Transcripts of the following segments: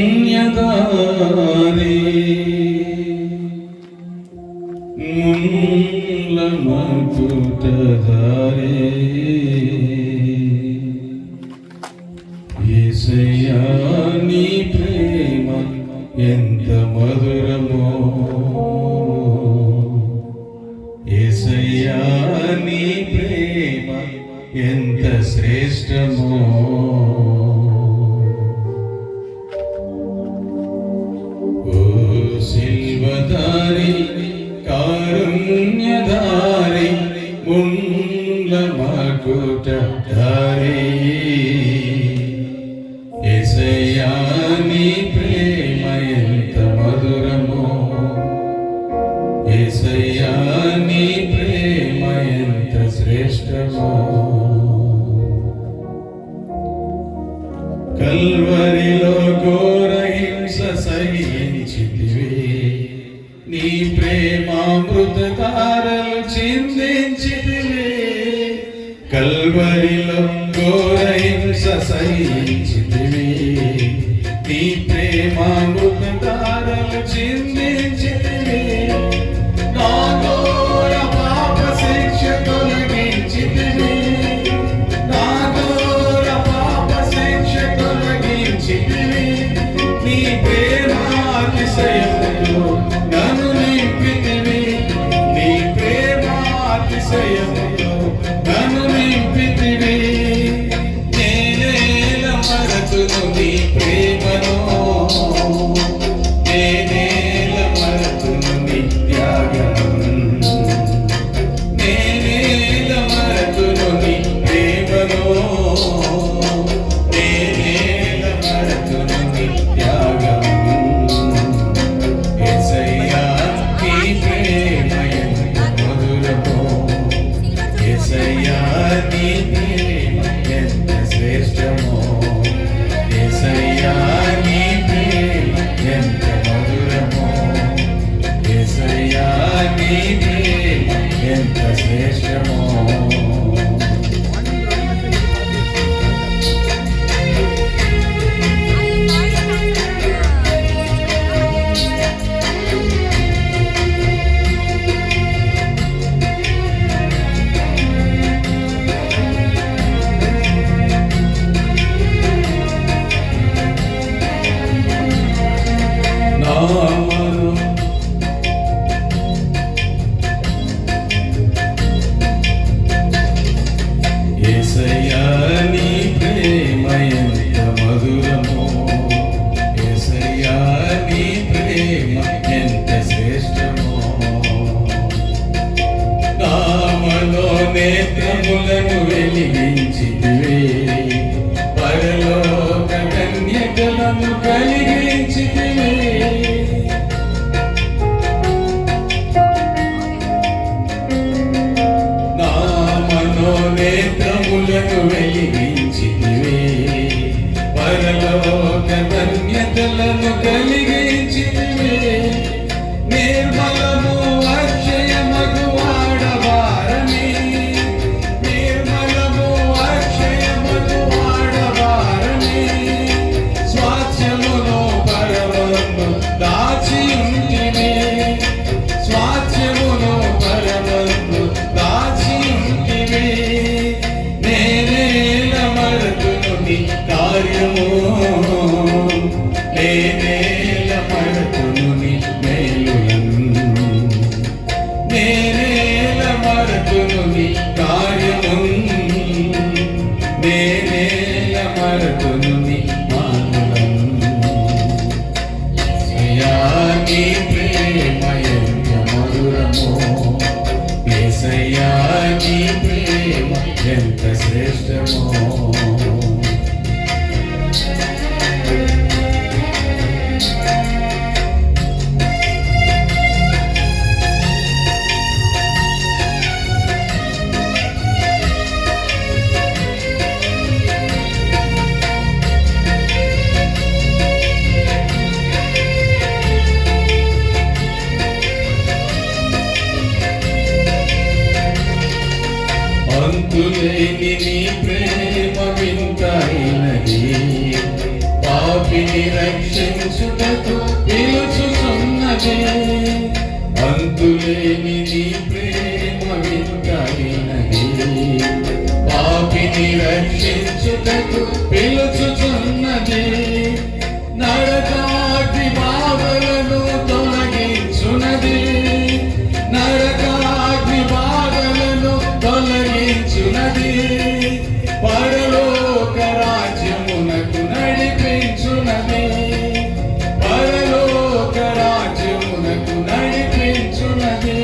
కారుణ్యధారే ముల్ల మకుటధారే యేసయ్యా నీ ప్రేమ ఎంత మధురమో యేసయ్యా నీ ప్రేమ ఎంత శ్రేష్టమో సిల్వధారి కారుణ్యధారి ముల్ల మకుటధారి యేసయ్యా నీ ప్రేమ ఎంత మధురమో యేసయ్యా నీ ప్రేమ ఎంత శ్రేష్టమో కల్వరిలో ఘోర హింస సహించితివి నీ ప్రేమామృతధారలు చిందించితివి కల్వరిలో ఘోర హింస సహించితివి నీ ప్రేమామృతధారలు చిందించితివి నా ఘోర పాప శిక్ష తొలగించితివి నీ ప్రేమాతిశయముతో నన్ను నింపితివి నీ ప్రేమాతిశయముతో నన్ను నింపితివి నేనేల మరతును నీ ప్రేమను నేనేల మరతును నీ త్యాగము నేనేల మరతును నీ ప్రేమను నీ ప్రేమ ఎంత శ్రేష్టమో యేసయ్యా నీ ప్రేమ ఎంత మధురమో యేసయ్యా నీ ప్రేమ ఎంత శ్రేష్టమో యేసయ్యా నీ ప్రేమ ఎంత మధురమో యేసయ్యా నీ ప్రేమ ఎంత శ్రేష్టమో నామలో నేత్రములను వెలిగించితివి పరలోక కన్యకలను కలిగించితివి నేత్రములను వెలిగించితివి పరలోక ధన్యతలను కలిగించితివి నిర్మలము అక్షయమగు వాడవారని నిర్మలము అక్షయమగు వాడవారని స్వాస్థ్యమును పరమను దాచి ఉంటివి స్వాస్థ్యమును పరమను దాచి నేనేల మరతును నీ కార్యము నేనేల మరతును నీ మేలులను నేనేల మరతును నీ కార్యము నేనేల మరతును నీ మానులను యేసయ్యా నీ ప్రేమ ఎంత మధురమో యేసయ్యా నీ ప్రేమ ఎంత శ్రేష్టమో అంతులేని నీ ప్రేమ చేయుటకు పిలుచుచున్నది. నరకాగ్ని బాధలను తొలగించున్నది. నరకాగ్ని బాధలను తొలగించున్నది. పరలోక రాజ్యమునకు నడిపించున్నది. పరలోక రాజ్యమునకు నడిపించున్నది.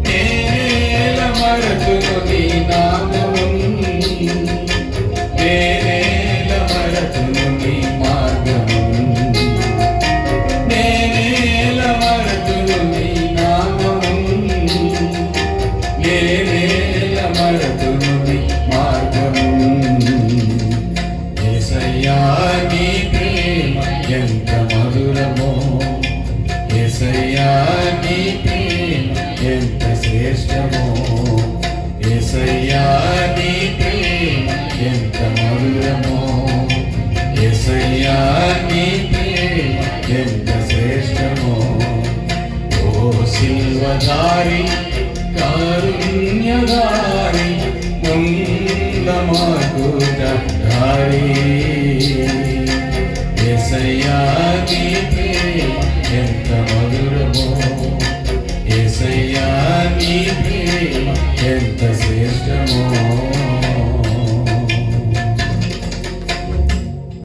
నేనేల మరతును నీ నామము, నేనేల మరతును నీ మార్గము, నేనేల మరతును నీ నామము, నేనేల మరతును నీ మార్గము. యేసయ్యా నీ ప్రేమ ఎంత మధురమో, యేసయ్యా నీ ప్రేమ ఎంత శ్రేష్టమో, యేసయ్యా నీ ప్రేమ ఎంత మధురమో, యేసయ్యా నీ ప్రేమ ఎంత శ్రేష్టమో. ఓ శిల్వధారి కారుణ్యధారి ముందమార్గుదారి, యేసయ్యా నీ